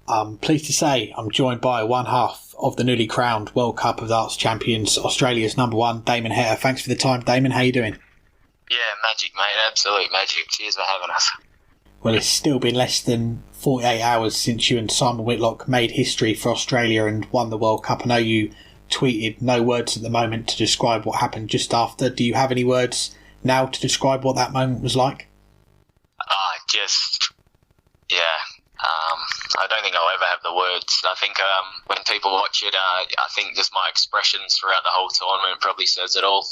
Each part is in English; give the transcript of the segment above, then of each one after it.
I'm pleased to say I'm joined by one half of the newly crowned World Cup of Darts champions, Australia's number one, Damon Heta. Thanks for the time, Damon. How you doing? Yeah, magic, mate. Absolute magic. Cheers for having us. Well, it's still been less than 48 hours since you and Simon Whitlock made history for Australia and won the World Cup. I know you tweeted no words at the moment to describe what happened just after. Do you have any words now to describe what that moment was like? I don't think I'll ever have the words. I think when people watch it, I think just my expressions throughout the whole tournament probably says it all.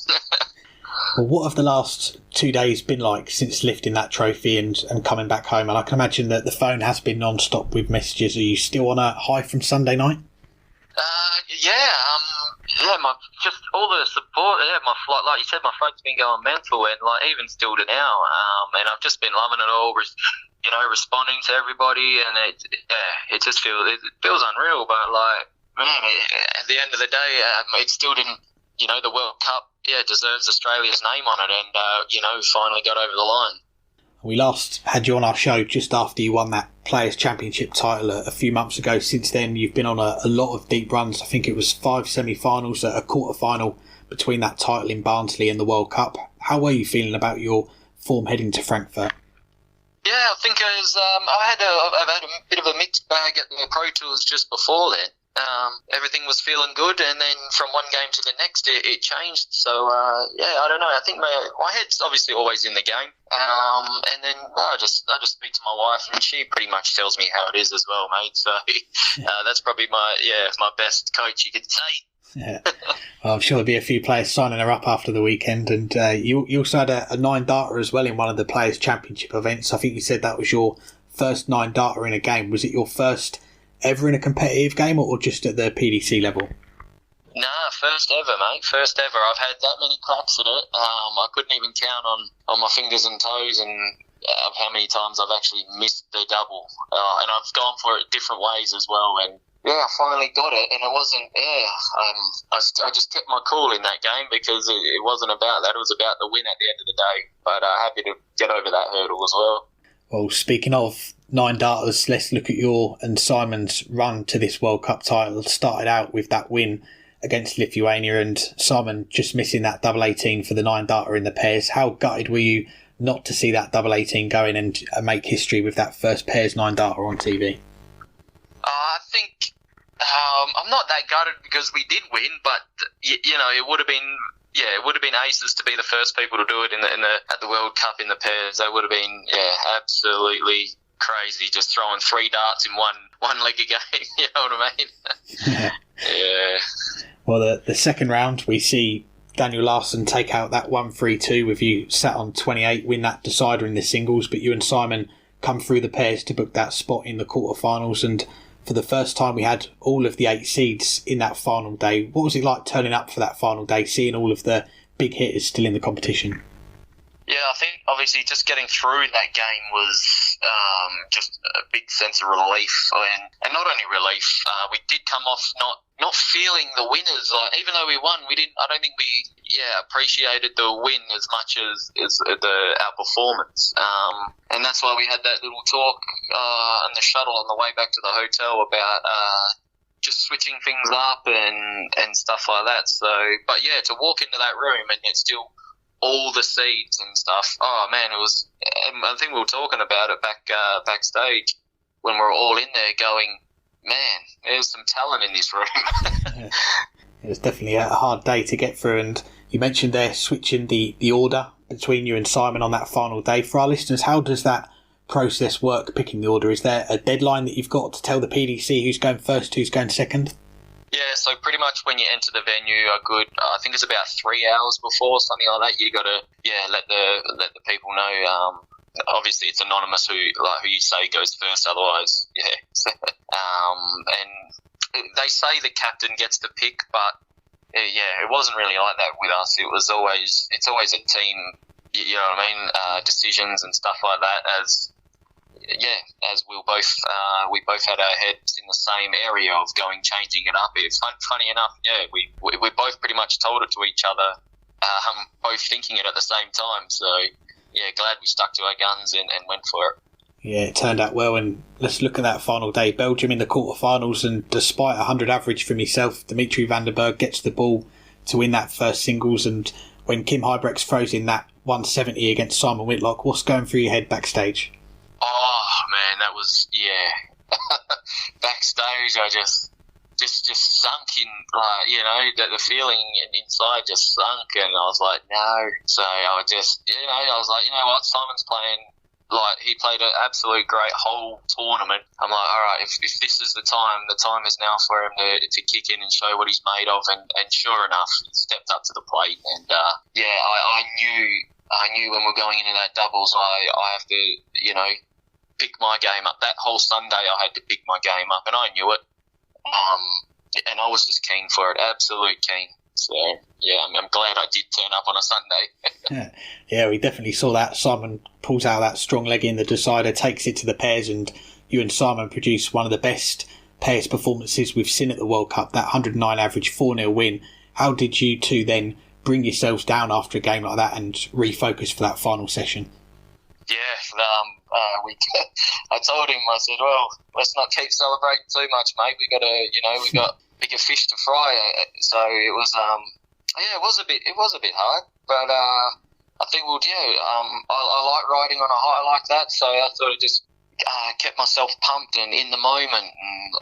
Well, what have the last 2 days been like since lifting that trophy and coming back home? And I can imagine that the phone has been non-stop with messages. Are you still on a high from Sunday night? Just all the support. Yeah, my flight, like you said, my phone's been going mental, and like even still to now. And I've just been loving it all. Responding to everybody, and it feels unreal. But like, man, at the end of the day, it still didn't. The World Cup, deserves Australia's name on it, and finally got over the line. We last had you on our show just after you won that Players' Championship title a few months ago. Since then, you've been on a lot of deep runs. I think it was 5 semi-finals, a quarter-final between that title in Barnsley and the World Cup. How were you feeling about your form heading to Frankfurt? Yeah, I think I've had a bit of a mixed bag at the Pro Tours just before then. Everything was feeling good, and then from one game to the next, it changed. So, I don't know. I think my head's obviously always in the game. And then I just speak to my wife, and she pretty much tells me how it is as well, mate. So that's probably my best coach, you could say. Yeah. Well, I'm sure there'll be a few players signing her up after the weekend, and you also had a 9-darter as well in one of the Players' Championship events. I think you said that was your first 9-darter in a game. Was it your first ever in a competitive game, or just at the PDC level? Nah, first ever, mate. First ever. I've had that many cracks at it. I couldn't even count on my fingers and toes, and of how many times I've actually missed the double. And I've gone for it different ways as well, and I finally got it, and it wasn't. I just kept my cool in that game because it wasn't about that. It was about the win at the end of the day. But happy to get over that hurdle as well. Well, speaking of 9-darters, let's look at your and Simon's run to this World Cup title. Started out with that win against Lithuania, and Simon just missing that double 18 for the 9-darter in the pairs. How gutted were you not to see that double 18 go in and make history with that first pairs 9-darter on TV? I think I'm not that gutted because we did win, but it would have been aces to be the first people to do it at the World Cup in the pairs. That would have been absolutely crazy, just throwing 3 darts in one leg a game. You know what I mean? Yeah. Well, the second round we see Daniel Larsson take out that 1-3-2 with you sat on 28, win that decider in the singles, but you and Simon come through the pairs to book that spot in the quarterfinals, and for the first time we had all of the 8 seeds in that final day. What was it like turning up for that final day, seeing all of the big hitters still in the competition? Yeah, I think obviously just getting through that game was just a big sense of relief, and not only relief, we did come off not feeling the winners. Like, even though we won, I don't think we appreciated the win as much as our performance. And that's why we had that little talk on the shuttle on the way back to the hotel about just switching things up and stuff like that. So, but to walk into that room and it's still all the seeds and stuff. Oh man, it was. I think we were talking about it backstage when we were all in there, going, "Man, there's some talent in this room." It was definitely a hard day to get through, and you mentioned there switching the order between you and Simon on that final day. For our listeners, how does that process work, picking the order? Is there a deadline that you've got to tell the PDC who's going first, who's going second? Yeah, so pretty much when you enter the venue, I think it's about 3 hours before, something like that. You got to let the people know. Obviously, it's anonymous who you say goes first. Otherwise, and they say the captain gets to pick, but it wasn't really like that with us. It's always a team. You know what I mean? Decisions and stuff like that. As we both had our heads in the same area of changing it up. It's funny enough, we both pretty much told it to each other, both thinking it at the same time. So glad we stuck to our guns and went for it. Yeah, it turned out well, and let's look at that final day. Belgium in the quarterfinals, and despite 100 average from himself, Dimitri van den Berg gets the ball to win that first singles, and when Kim Huybrechts throws in that 170 against Simon Whitlock, what's going through your head backstage? Oh, man, that was, yeah. Backstage, I just sunk in, like, you know, the feeling inside just sunk, and I was like, no. So I just, you know, I was like, you know what, Simon's playing. Like, he played an absolute great whole tournament. I'm like, all right, if this is the time is now for him to kick in and show what he's made of. And sure enough, he stepped up to the plate. And, I knew when we're going into that doubles, I have to, you know, pick my game up. That whole Sunday, I had to pick my game up, and I knew it. And I was just keen for it, absolute keen. So, yeah, I'm glad I did turn up on a Sunday. Yeah, we definitely saw that. Simon pulls out that strong leg in the decider, takes it to the pairs, and you and Simon produce one of the best pairs performances we've seen at the World Cup, that 109 average 4-0 win. How did you two then bring yourselves down after a game like that and refocus for that final session? Yeah, I told him, I said, well, let's not keep celebrating too much, mate. We got bigger fish to fry. So it was, it was a bit hard, but I think I like riding on a high like that, so I sort of just kept myself pumped and in the moment, and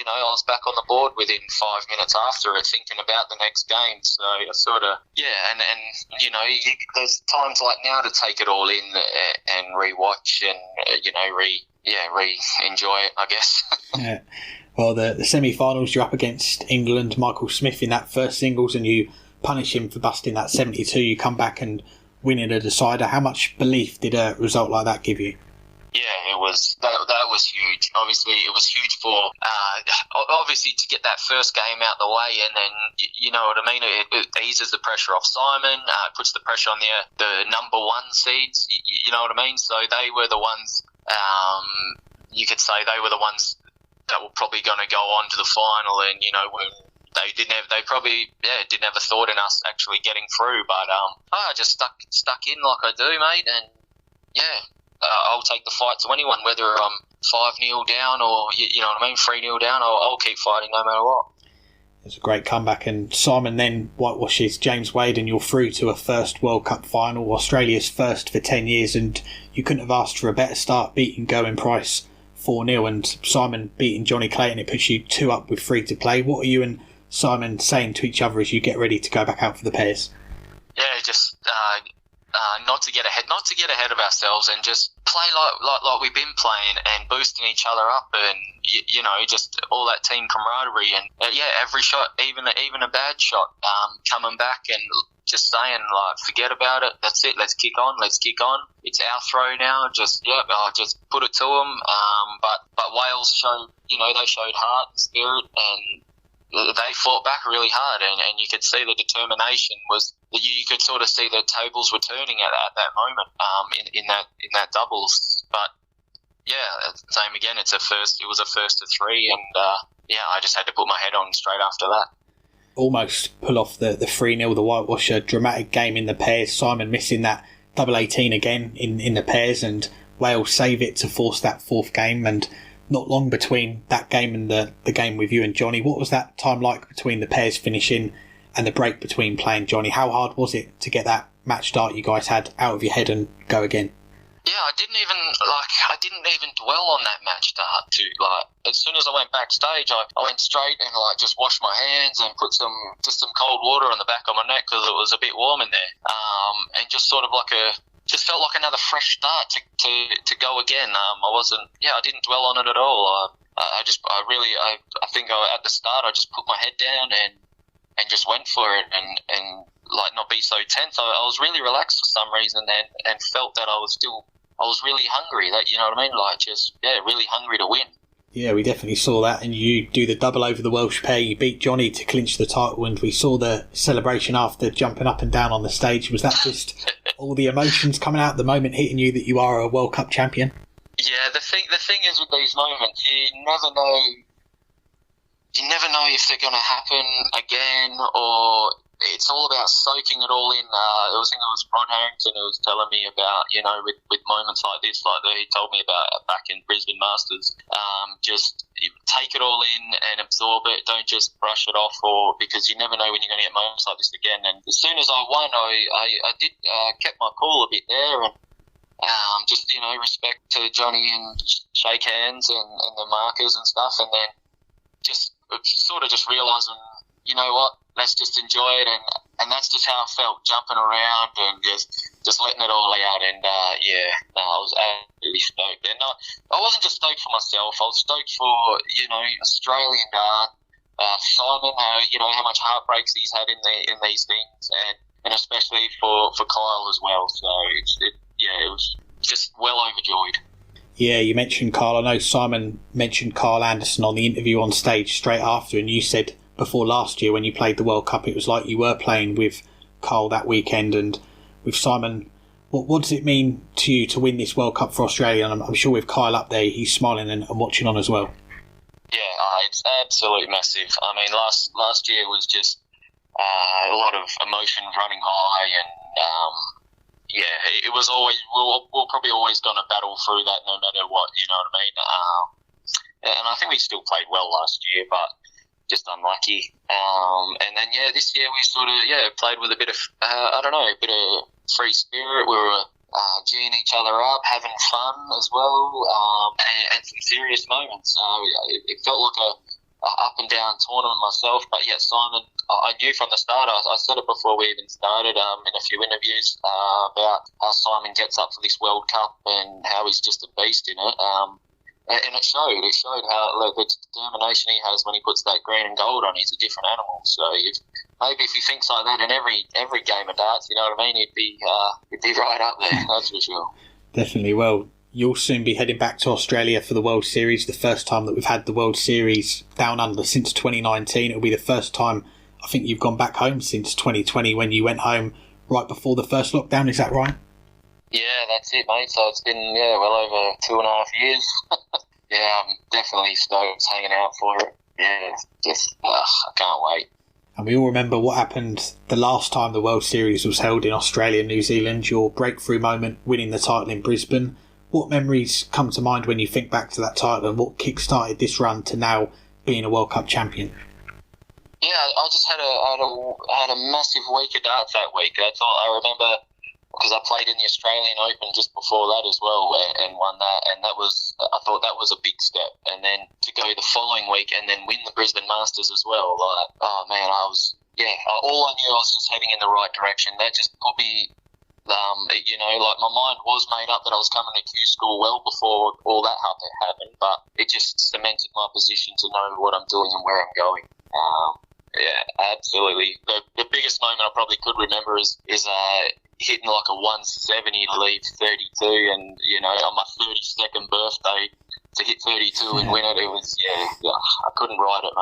I was back on the board within 5 minutes after it, thinking about the next game. So I sort of, and there's times like now to take it all in and re-watch and re-enjoy it, I guess. Yeah. Well, the semi-finals, you're up against England, Michael Smith in that first singles, and you punish him for busting that 72. You come back and win in a decider. How much belief did a result like that give you? Yeah, it was that was huge. Obviously, it was huge for obviously to get that first game out the way, and then you know what I mean. It eases the pressure off Simon, puts the pressure on the number one seeds. You know what I mean. So they were the ones. You could say they were the ones that were probably going to go on to the final, and you know when they probably didn't have a thought in us actually getting through. But I just stuck in like I do, mate, and I'll take the fight to anyone, whether I'm 5-0 down or, you know what I mean, 3-0 down. I'll keep fighting no matter what. It's a great comeback, and Simon then whitewashes James Wade, and you're through to a first World Cup final, Australia's first for 10 years, and you couldn't have asked for a better start, beating Gerwyn Price 4-0, and Simon beating Johnny Clayton. It puts you 2 up with 3 to play. What are you and Simon saying to each other as you get ready to go back out for the pairs? Yeah, just not to get ahead of ourselves, and just play like we've been playing, and boosting each other up, and you know, just all that team camaraderie, and every shot, even a bad shot, coming back and just saying like, forget about it, that's it, let's kick on, it's our throw now, just put it to them. But Wales showed heart and spirit, and they fought back really hard, and you could see the determination was. You could sort of see the tables were turning at that moment in that doubles. But same again. It was a first of 3, and I just had to put my head on straight after that. Almost pull off the 3-0, the whitewasher. Dramatic game in the pairs. Simon missing that double 18 again in the pairs, and Wales save it to force that 4th game. And not long between that game and the game with you and Johnny. What was that time like between the pairs finishing and the break between playing Johnny? How hard was it to get that match start you guys had out of your head and go again? Yeah, I didn't even dwell on that match start. As soon as I went backstage, I went straight and just washed my hands and put some cold water on the back of my neck because it was a bit warm in there, and just sort of just felt like another fresh start to go again. I didn't dwell on it at all. I think at the start I just put my head down and just went for it, and not be so tense. I was really relaxed for some reason, and felt that I was really hungry. That, you know what I mean? Really hungry to win. Yeah, we definitely saw that, and you do the double over the Welsh pair. You beat Johnny to clinch the title, and we saw the celebration after, jumping up and down on the stage. Was that just all the emotions coming out at the moment, hitting you that you are a World Cup champion? Yeah, the thing is with these moments, you never know if they're going to happen again, or it's all about soaking it all in. I think it was Ron Harrington who was telling me about, with moments like this, like he told me about back in Brisbane Masters, just take it all in and absorb it. Don't just brush it off, because you never know when you're going to get moments like this again. And as soon as I won, I did kept my cool a bit there, and just, respect to Johnny and shake hands and the markers and stuff, and then just sort of just realising, you know what, let's just enjoy it, and that's just how I felt, jumping around and just letting it all out. And I was absolutely stoked. And I wasn't just stoked for myself, I was stoked for, Australian dart, Simon, how much heartbreaks he's had in these things, and especially for Kyle as well. So it was just well overjoyed. Yeah, you mentioned Kyle. I know Simon mentioned Kyle Anderson on the interview on stage straight after, and you said before last year when you played the World Cup, it was like you were playing with Kyle that weekend. And with Simon, what does it mean to you to win this World Cup for Australia? And I'm sure with Kyle up there, he's smiling and watching on as well. Yeah, it's absolutely massive. I mean, last year was just a lot of emotions running high, and it was always, we're probably always going to battle through that no matter what, you know what I mean? And I think we still played well last year, but just unlucky. And then, this year we sort of, played with a bit of, a bit of free spirit. We were geeing each other up, having fun as well, and some serious moments. It felt like a up and down tournament myself, but yet Simon, I knew from the start, I said it before we even started in a few interviews about how Simon gets up for this World Cup and how he's just a beast in it. And it showed. It showed how the determination he has when he puts that green and gold on. He's a different animal. So maybe if he thinks like that in every game of darts, you know what I mean, he'd be right up there. That's for sure. Definitely. Well, you'll soon be heading back to Australia for the World Series. The first time that we've had the World Series down under since 2019. It'll be the first time I think you've gone back home since 2020 when you went home right before the first lockdown. Is that right? Yeah, that's it, mate. So it's been, well over 2.5 years. I'm definitely stoked, hanging out for it. Yeah, just, I can't wait. And we all remember what happened the last time the World Series was held in Australia, New Zealand, your breakthrough moment, winning the title in Brisbane. What memories come to mind when you think back to that title, and what kick-started this run to now being a World Cup champion? Yeah, I just had a massive week of darts that week. That's all I remember, because I played in the Australian Open just before that as well and won that, and I thought that was a big step. And then to go the following week and then win the Brisbane Masters as well, like, oh man, all I knew I was just heading in the right direction. That just put me, like my mind was made up that I was coming to Q School well before all that happened, but it just cemented my position to know what I'm doing and where I'm going. Absolutely. The biggest moment I probably could remember is hitting like a 170 to leave 32, and on my 32nd birthday to hit 32 and win it. It was I couldn't ride it,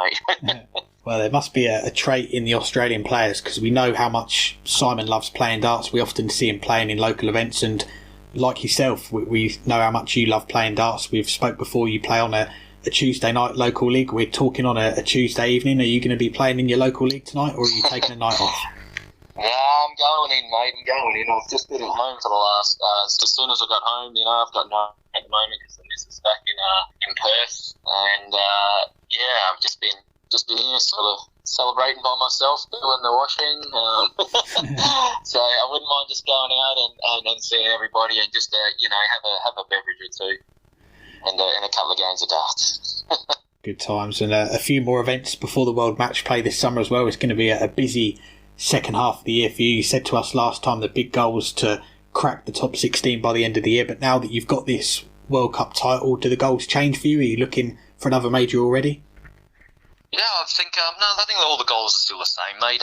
mate. Well, there must be a trait in the Australian players, because we know how much Simon loves playing darts. We often see him playing in local events, and like yourself, we know how much you love playing darts. We've spoke before, you play on a Tuesday night local league. We're talking on a Tuesday evening. Are you going to be playing in your local league tonight, or are you taking a night off? Yeah, I'm going in, mate. I'm going in. I've just been at home for the last. As soon as I got home, I've got no at the moment because the missus back in Perth, and I've just been here, sort of celebrating by myself, doing the washing. So I wouldn't mind just going out and seeing everybody and just have a beverage or two, and a couple of games of darts. Good times, and a few more events before the World Match Play this summer as well. It's going to be a busy second half of the year for you. You said to us last time the big goal was to crack the top 16 by the end of the year, but now that you've got this World Cup title, do the goals change for you? Are you looking for another major already? Yeah, I think I think all the goals are still the same, mate.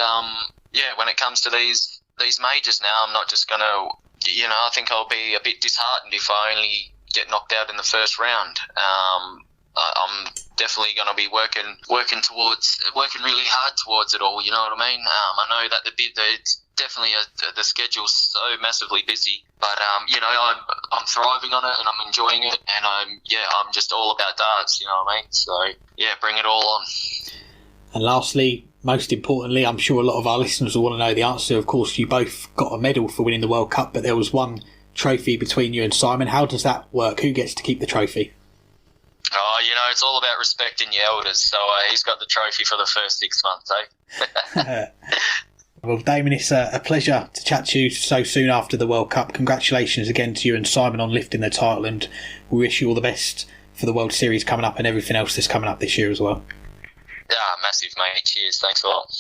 When it comes to these majors now, I'm not just gonna, I think I'll be a bit disheartened if I only get knocked out in the first round. I'm definitely going to be working really hard towards it all. You know what I mean? I know that it's definitely the schedule's so massively busy, but I'm thriving on it and I'm enjoying it, and I'm just all about darts. You know what I mean? So bring it all on. And lastly, most importantly, I'm sure a lot of our listeners will want to know the answer. Of course, you both got a medal for winning the World Cup, but there was one trophy between you and Simon. How does that work? Who gets to keep the trophy? Oh, it's all about respecting your elders. So he's got the trophy for the first 6 months, eh? Well, Damon, it's a pleasure to chat to you so soon after the World Cup. Congratulations again to you and Simon on lifting the title, and we wish you all the best for the World Series coming up and everything else that's coming up this year as well. Yeah, massive, mate. Cheers. Thanks a lot.